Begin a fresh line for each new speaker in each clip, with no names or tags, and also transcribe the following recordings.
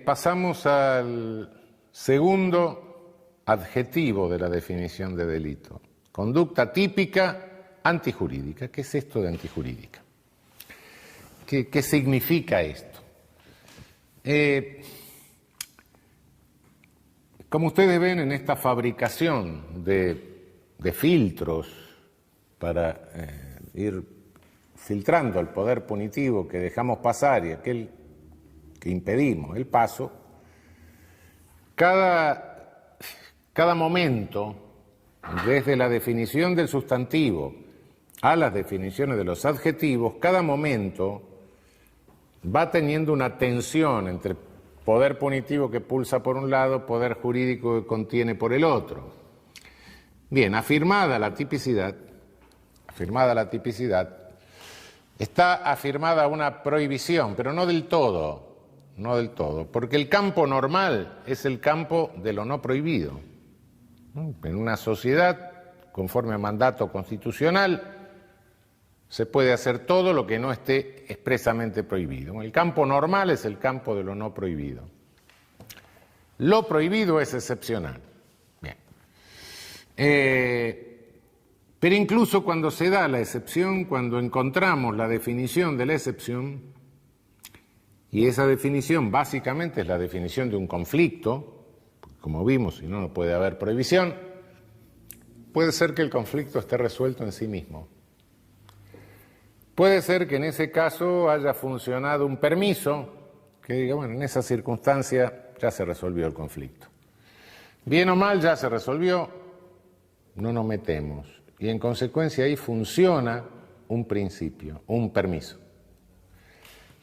Pasamos al segundo adjetivo de la definición de delito. Conducta típica antijurídica. ¿Qué es esto de antijurídica? ¿Qué significa esto? Como ustedes ven en esta fabricación de filtros para ir filtrando el poder punitivo que dejamos pasar y aquel que impedimos el paso, cada momento, desde la definición del sustantivo a las definiciones de los adjetivos, cada momento va teniendo una tensión entre poder punitivo que pulsa por un lado, poder jurídico que contiene por el otro. Bien, afirmada la tipicidad, está afirmada una prohibición, pero no del todo, porque el campo normal es el campo de lo no prohibido. En una sociedad, conforme a mandato constitucional, se puede hacer todo lo que no esté expresamente prohibido. El campo normal es el campo de lo no prohibido. Lo prohibido es excepcional. Bien. Pero incluso cuando se da la excepción, cuando encontramos la definición de la excepción, y esa definición básicamente es la definición de un conflicto, como vimos, si no, no puede haber prohibición, puede ser que el conflicto esté resuelto en sí mismo. Puede ser que en ese caso haya funcionado un permiso que diga, bueno, en esa circunstancia ya se resolvió el conflicto. Bien o mal ya se resolvió, no nos metemos. Y en consecuencia ahí funciona un principio, un permiso.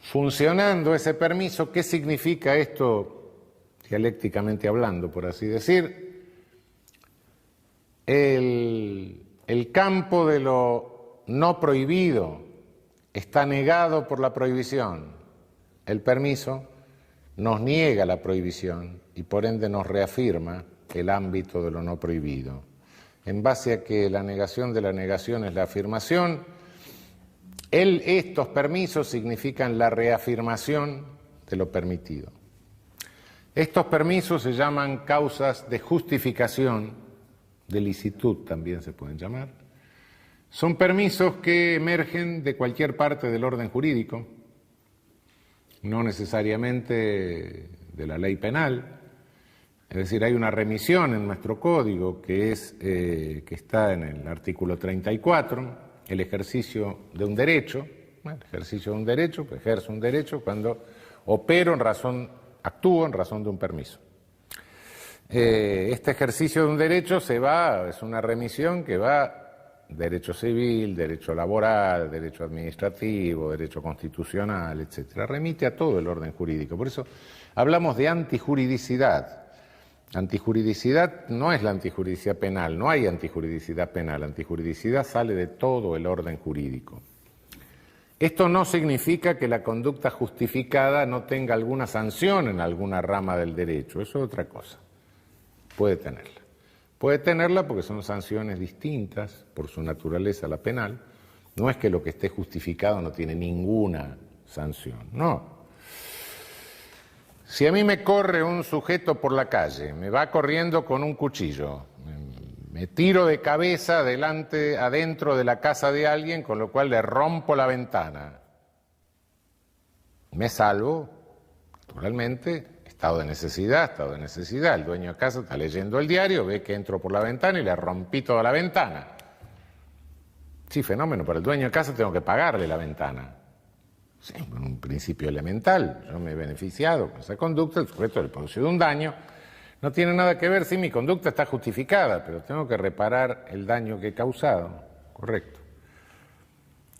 Funcionando ese permiso, ¿qué significa esto dialécticamente hablando, por así decir? El campo de lo no prohibido está negado por la prohibición. El permiso nos niega la prohibición y por ende nos reafirma el ámbito de lo no prohibido. En base a que la negación de la negación es la afirmación, estos permisos significan la reafirmación de lo permitido. Estos permisos se llaman causas de justificación, de licitud también se pueden llamar. Son permisos que emergen de cualquier parte del orden jurídico, no necesariamente de la ley penal. Es decir, hay una remisión en nuestro código que está en el artículo 34, el ejercicio de un derecho. Bueno, el ejercicio de un derecho, pues ejerzo un derecho cuando actúo en razón de un permiso. Este ejercicio de un derecho es una remisión que va derecho civil, derecho laboral, derecho administrativo, derecho constitucional, etcétera. Remite a todo el orden jurídico. Por eso hablamos de antijuridicidad. Antijuridicidad no es la antijuridicidad penal, no hay antijuridicidad penal. Antijuridicidad sale de todo el orden jurídico. Esto no significa que la conducta justificada no tenga alguna sanción en alguna rama del derecho, eso es otra cosa. Puede tenerla. Puede tenerla porque son sanciones distintas por su naturaleza a la penal. No es que lo que esté justificado no tiene ninguna sanción, no. Si a mí me corre un sujeto por la calle, me va corriendo con un cuchillo, me tiro de cabeza adentro de la casa de alguien, con lo cual le rompo la ventana, me salvo, naturalmente. Estado de necesidad. El dueño de casa está leyendo el diario, ve que entro por la ventana y le rompí toda la ventana. Sí, fenómeno, para el dueño de casa tengo que pagarle la ventana. Sí, un principio elemental. Yo me he beneficiado con esa conducta, el sujeto le producido un daño. No tiene nada que ver si mi conducta está justificada, pero tengo que reparar el daño que he causado. Correcto.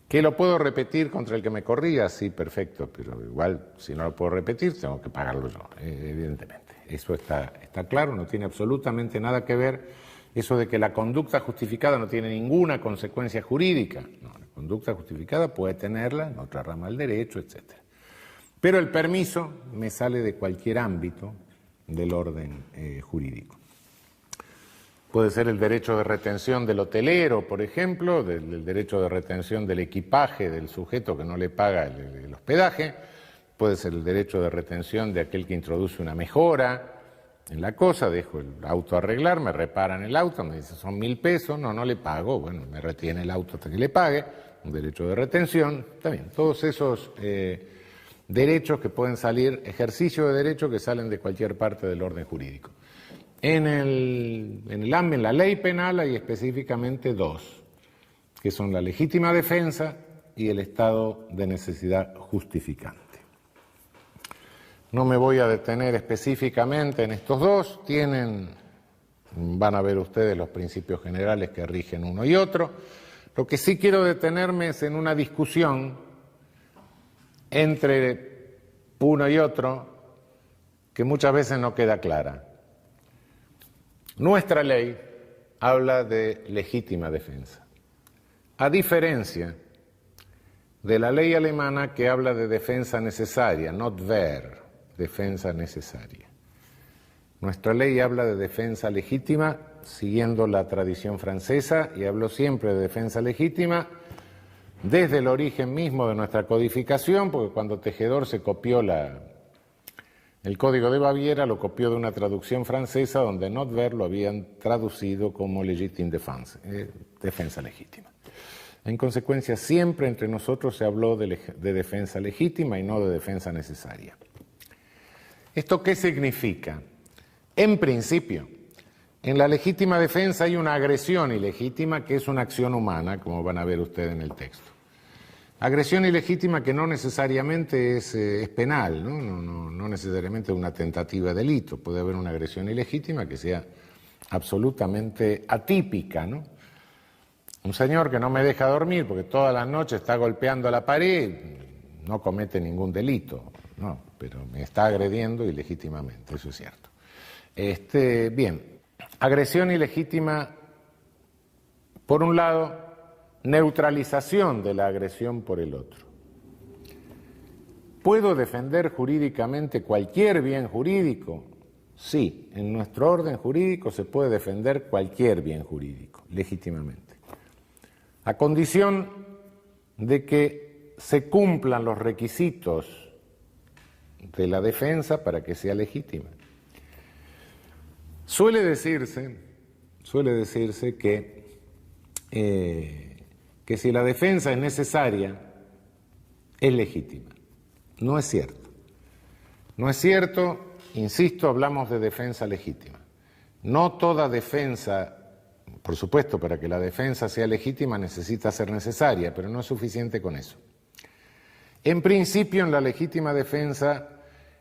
¿Que lo puedo repetir contra el que me corría? Sí, perfecto, pero igual si no lo puedo repetir tengo que pagarlo yo, evidentemente. Eso está claro, no tiene absolutamente nada que ver eso de que la conducta justificada no tiene ninguna consecuencia jurídica. No, la conducta justificada puede tenerla en otra rama del derecho, etc. Pero el permiso me sale de cualquier ámbito del orden jurídico. Puede ser el derecho de retención del hotelero, por ejemplo, del derecho de retención del equipaje del sujeto que no le paga el hospedaje. puede ser el derecho de retención de aquel que introduce una mejora en la cosa, dejo el auto a arreglar, me reparan el auto, me dicen son 1.000 pesos, no le pago, bueno, me retiene el auto hasta que le pague, un derecho de retención, también, todos esos derechos que pueden salir, ejercicio de derechos que salen de cualquier parte del orden jurídico. En la ley penal hay específicamente dos, que son la legítima defensa y el estado de necesidad justificante. No me voy a detener específicamente en estos dos, van a ver ustedes los principios generales que rigen uno y otro. Lo que sí quiero detenerme es en una discusión entre uno y otro que muchas veces no queda clara. Nuestra ley habla de legítima defensa, a diferencia de la ley alemana que habla de defensa necesaria, Notwehr, defensa necesaria. Nuestra ley habla de defensa legítima siguiendo la tradición francesa y habló siempre de defensa legítima desde el origen mismo de nuestra codificación, porque cuando Tejedor se copió el Código de Baviera, lo copió de una traducción francesa donde Notwehr lo habían traducido como legitime defense, defensa legítima. En consecuencia, siempre entre nosotros se habló de defensa legítima y no de defensa necesaria. ¿Esto qué significa? En principio, en la legítima defensa hay una agresión ilegítima que es una acción humana, como van a ver ustedes en el texto. Agresión ilegítima que no necesariamente es penal, no necesariamente una tentativa de delito. Puede haber una agresión ilegítima que sea absolutamente atípica, ¿no? Un señor que no me deja dormir porque todas las noches está golpeando la pared, no comete ningún delito, no, pero me está agrediendo ilegítimamente, eso es cierto. Bien, agresión ilegítima, por un lado, neutralización de la agresión por el otro. ¿Puedo defender jurídicamente cualquier bien jurídico? Sí, en nuestro orden jurídico se puede defender cualquier bien jurídico, legítimamente, a condición de que se cumplan los requisitos de la defensa para que sea legítima. Suele decirse que si la defensa es necesaria, es legítima. No es cierto. No es cierto, insisto, hablamos de defensa legítima. No toda defensa, por supuesto, para que la defensa sea legítima necesita ser necesaria, pero no es suficiente con eso. En principio, en la legítima defensa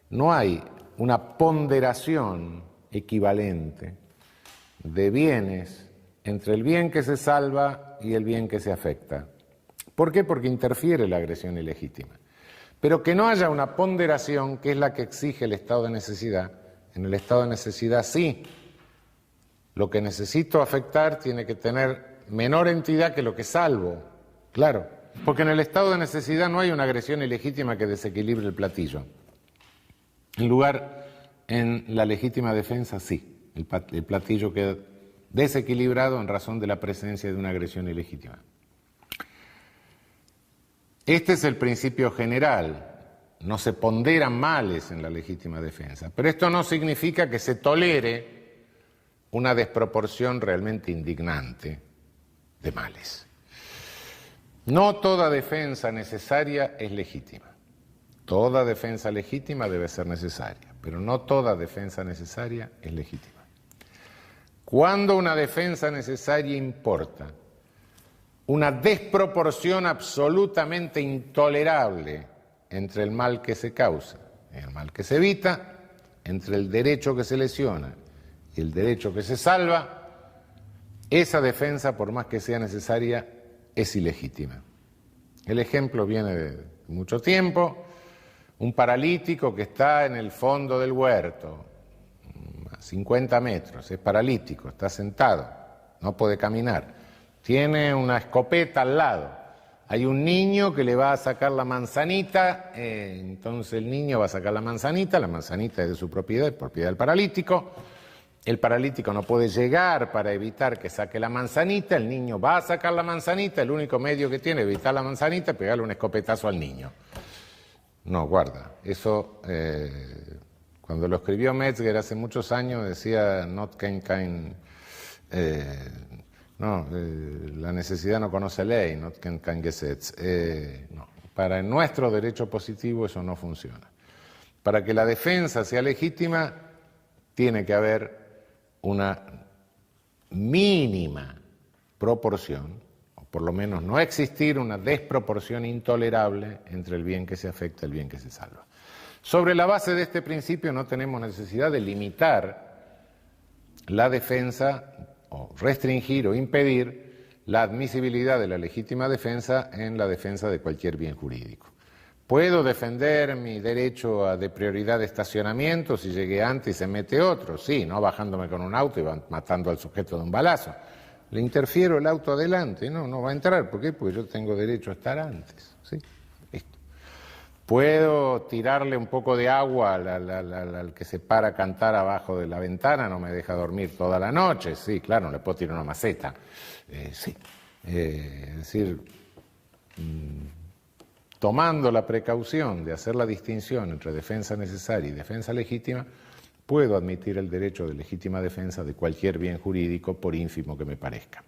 no hay una ponderación equivalente de bienes entre el bien que se salva y el bien que se afecta. ¿Por qué? Porque interfiere la agresión ilegítima. Pero que no haya una ponderación, que es la que exige el estado de necesidad. En el estado de necesidad sí. Lo que necesito afectar tiene que tener menor entidad que lo que salvo. Claro, porque en el estado de necesidad no hay una agresión ilegítima que desequilibre el platillo. En lugar, en la legítima defensa sí. El platillo queda desequilibrado en razón de la presencia de una agresión ilegítima. Este es el principio general. No se ponderan males en la legítima defensa, pero esto no significa que se tolere una desproporción realmente indignante de males. No toda defensa necesaria es legítima. Toda defensa legítima debe ser necesaria, pero no toda defensa necesaria es legítima. Cuando una defensa necesaria importa una desproporción absolutamente intolerable entre el mal que se causa y el mal que se evita, entre el derecho que se lesiona y el derecho que se salva, esa defensa, por más que sea necesaria, es ilegítima. El ejemplo viene de mucho tiempo. Un paralítico que está en el fondo del huerto, a 50 metros, es paralítico, está sentado, no puede caminar, tiene una escopeta al lado, hay un niño que le va a sacar la manzanita, entonces el niño va a sacar la manzanita es de su propiedad, propiedad del paralítico, el paralítico no puede llegar para evitar que saque la manzanita, el niño va a sacar la manzanita, el único medio que tiene de evitar la manzanita es pegarle un escopetazo al niño. No, guarda, eso cuando lo escribió Metzger hace muchos años decía not kein la necesidad no conoce ley, not kein Gesetz. No, para nuestro derecho positivo eso no funciona. Para que la defensa sea legítima tiene que haber una mínima proporción, o por lo menos no existir una desproporción intolerable entre el bien que se afecta y el bien que se salva. Sobre la base de este principio no tenemos necesidad de limitar la defensa o restringir o impedir la admisibilidad de la legítima defensa en la defensa de cualquier bien jurídico. ¿Puedo defender mi derecho de prioridad de estacionamiento si llegué antes y se mete otro? Sí, no bajándome con un auto y matando al sujeto de un balazo. Le interfiero el auto adelante, no va a entrar. ¿Por qué? Porque yo tengo derecho a estar antes. ¿Sí? Listo. ¿Puedo tirarle un poco de agua al que se para a cantar abajo de la ventana? No me deja dormir toda la noche. Sí, claro, no le puedo tirar una maceta. Sí. Es decir, tomando la precaución de hacer la distinción entre defensa necesaria y defensa legítima, puedo admitir el derecho de legítima defensa de cualquier bien jurídico, por ínfimo que me parezca.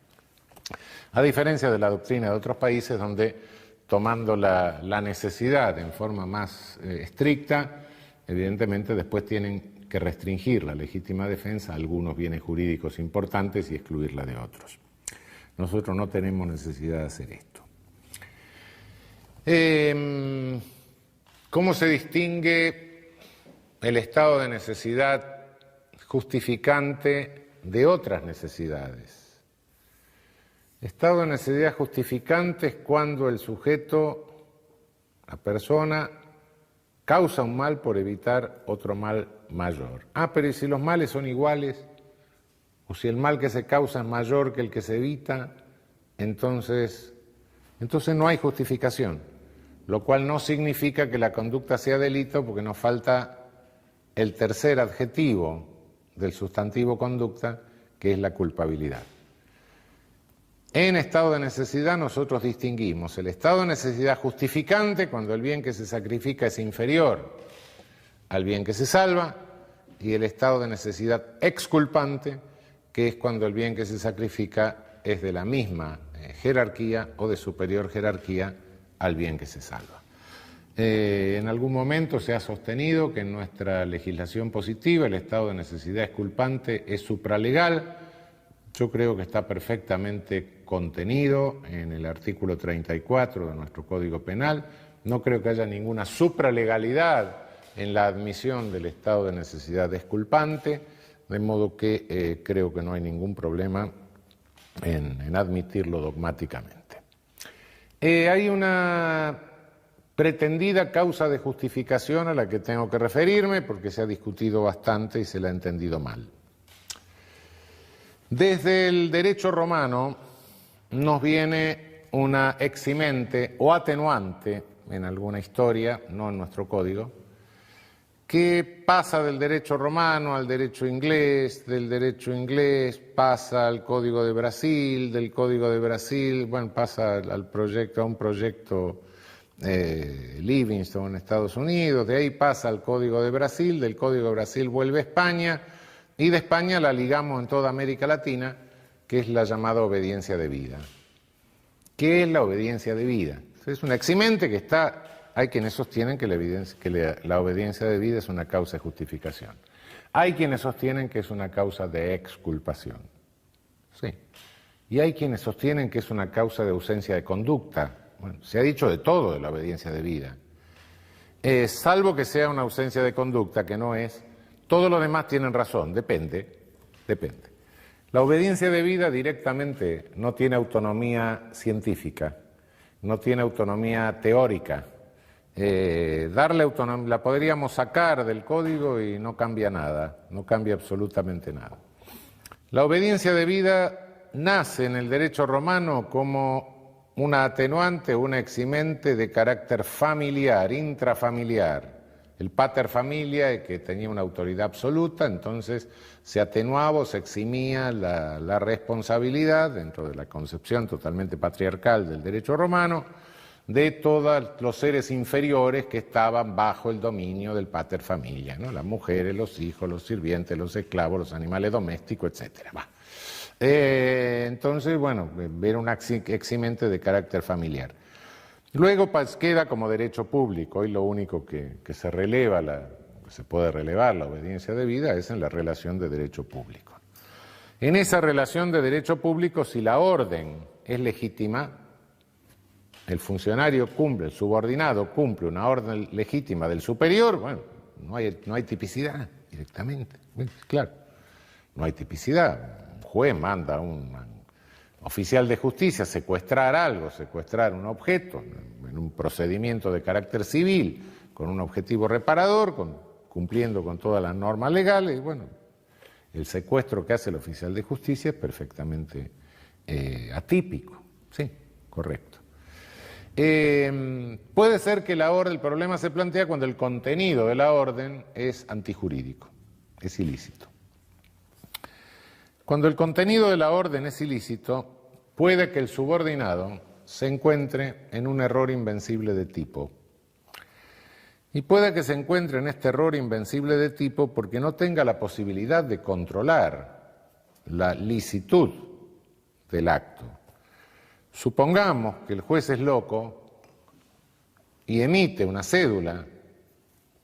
A diferencia de la doctrina de otros países donde, tomando la necesidad en forma más estricta, evidentemente después tienen que restringir la legítima defensa a algunos bienes jurídicos importantes y excluirla de otros. Nosotros no tenemos necesidad de hacer esto. ¿Cómo se distingue el estado de necesidad justificante de otras necesidades? Estado de necesidad justificante es cuando el sujeto, la persona, causa un mal por evitar otro mal mayor. Pero ¿y si los males son iguales? O si el mal que se causa es mayor que el que se evita, entonces no hay justificación. Lo cual no significa que la conducta sea delito, porque nos falta el tercer adjetivo del sustantivo conducta, que es la culpabilidad. En estado de necesidad nosotros distinguimos el estado de necesidad justificante, cuando el bien que se sacrifica es inferior al bien que se salva, y el estado de necesidad exculpante, que es cuando el bien que se sacrifica es de la misma jerarquía o de superior jerarquía al bien que se salva. En algún momento se ha sostenido que en nuestra legislación positiva el estado de necesidad exculpante es supralegal. Yo creo que está perfectamente contenido en el artículo 34 de nuestro Código Penal. No creo que haya ninguna supralegalidad en la admisión del estado de necesidad exculpante, de modo que creo que no hay ningún problema en admitirlo dogmáticamente. Hay una pretendida causa de justificación a la que tengo que referirme porque se ha discutido bastante y se la ha entendido mal. Desde el derecho romano nos viene una eximente o atenuante en alguna historia, no en nuestro código, que pasa del derecho romano al derecho inglés, del derecho inglés pasa al Código de Brasil, del Código de Brasil, pasa a un proyecto Livingston en Estados Unidos, de ahí pasa al Código de Brasil, del Código de Brasil vuelve a España, y de España la ligamos en toda América Latina, que es la llamada obediencia debida. ¿Qué es la obediencia debida? Es una eximente que está... Hay quienes sostienen que la obediencia debida es una causa de justificación. Hay quienes sostienen que es una causa de exculpación. Sí. Y hay quienes sostienen que es una causa de ausencia de conducta. Bueno, se ha dicho de todo de la obediencia debida. Salvo que sea una ausencia de conducta, que no es. Todos los demás tienen razón, depende. La obediencia debida directamente no tiene autonomía científica, no tiene autonomía teórica. Darle autonomía, la podríamos sacar del código y no cambia nada, no cambia absolutamente nada. La obediencia debida nace en el derecho romano como una atenuante, una eximente de carácter familiar, intrafamiliar. El pater familiae, que tenía una autoridad absoluta, entonces se atenuaba o se eximía la responsabilidad dentro de la concepción totalmente patriarcal del derecho romano de todos los seres inferiores que estaban bajo el dominio del pater familia, ¿no? Las mujeres, los hijos, los sirvientes, los esclavos, los animales domésticos, etc. Entonces, bueno, era un eximente de carácter familiar. Luego queda como derecho público. Hoy lo único que se releva, se puede relevar la obediencia debida es en la relación de derecho público. En esa relación de derecho público, si la orden es legítima, el funcionario cumple, el subordinado cumple una orden legítima del superior, bueno, no hay tipicidad directamente, claro, no hay tipicidad. Un juez manda a un oficial de justicia secuestrar algo, secuestrar un objeto, en un procedimiento de carácter civil, con un objetivo reparador, cumpliendo con todas las normas legales, bueno, el secuestro que hace el oficial de justicia es perfectamente atípico, sí, correcto. Puede ser que el problema se plantea cuando el contenido de la orden es antijurídico, es ilícito. Cuando el contenido de la orden es ilícito, puede que el subordinado se encuentre en un error invencible de tipo. Y puede que se encuentre en este error invencible de tipo porque no tenga la posibilidad de controlar la licitud del acto. Supongamos que el juez es loco y emite una cédula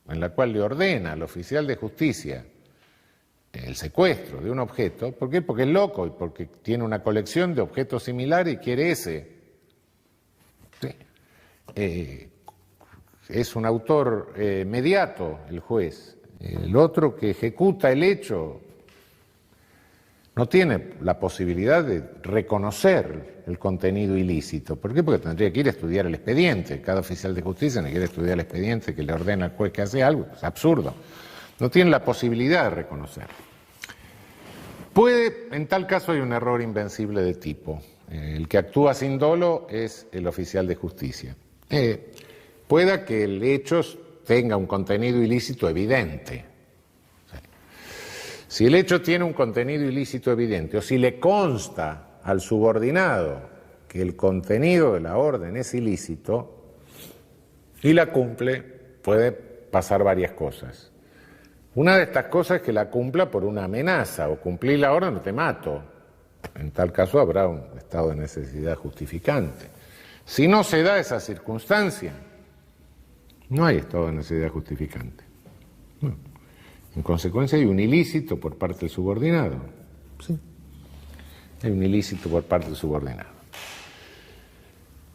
en la cual le ordena al oficial de justicia el secuestro de un objeto. ¿Por qué? Porque es loco y porque tiene una colección de objetos similares y quiere ese. Sí. Es un autor mediato el juez. El otro que ejecuta el hecho no tiene la posibilidad de reconocer el contenido ilícito. ¿Por qué? Porque tendría que ir a estudiar el expediente. Cada oficial de justicia no quiere estudiar el expediente que le ordena al juez que hace algo. Es absurdo. No tiene la posibilidad de reconocerlo. En tal caso hay un error invencible de tipo. El que actúa sin dolo es el oficial de justicia. Pueda que el hecho tenga un contenido ilícito evidente. Si el hecho tiene un contenido ilícito evidente, o si le consta al subordinado que el contenido de la orden es ilícito y la cumple, puede pasar varias cosas. Una de estas cosas es que la cumpla por una amenaza, o cumplir la orden o te mato. En tal caso habrá un estado de necesidad justificante. Si no se da esa circunstancia, no hay estado de necesidad justificante. No. En consecuencia hay un ilícito por parte del subordinado. Sí. Hay un ilícito por parte del subordinado.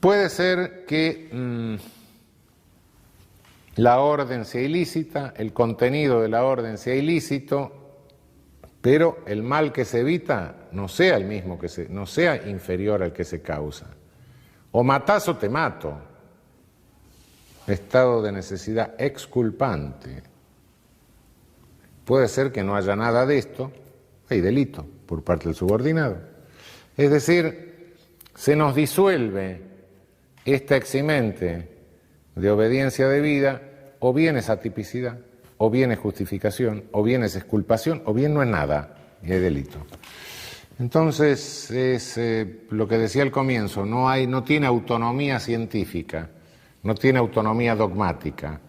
Puede ser que la orden sea ilícita, el contenido de la orden sea ilícito, pero el mal que se evita no sea el mismo no sea inferior al que se causa. O matás o te mato. Estado de necesidad exculpante. Puede ser que no haya nada de esto, hay delito por parte del subordinado. Es decir, se nos disuelve esta eximente de obediencia debida, o bien es atipicidad, o bien es justificación, o bien es exculpación, o bien no es nada y es delito. Entonces, es lo que decía al comienzo, no tiene autonomía científica, no tiene autonomía dogmática.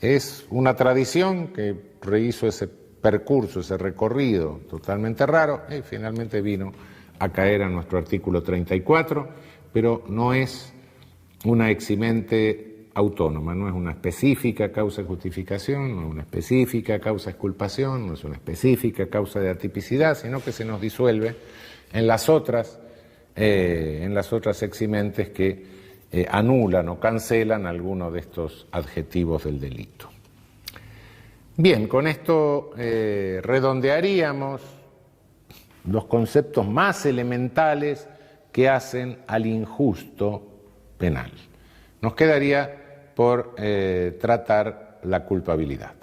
Es una tradición que hizo ese percurso, ese recorrido totalmente raro y finalmente vino a caer a nuestro artículo 34, pero no es una eximente autónoma, no es una específica causa de justificación, no es una específica causa de exculpación, no es una específica causa de atipicidad, sino que se nos disuelve en las otras eximentes que anulan o cancelan algunos de estos adjetivos del delito. Bien, con esto redondearíamos los conceptos más elementales que hacen al injusto penal. Nos quedaría por tratar la culpabilidad.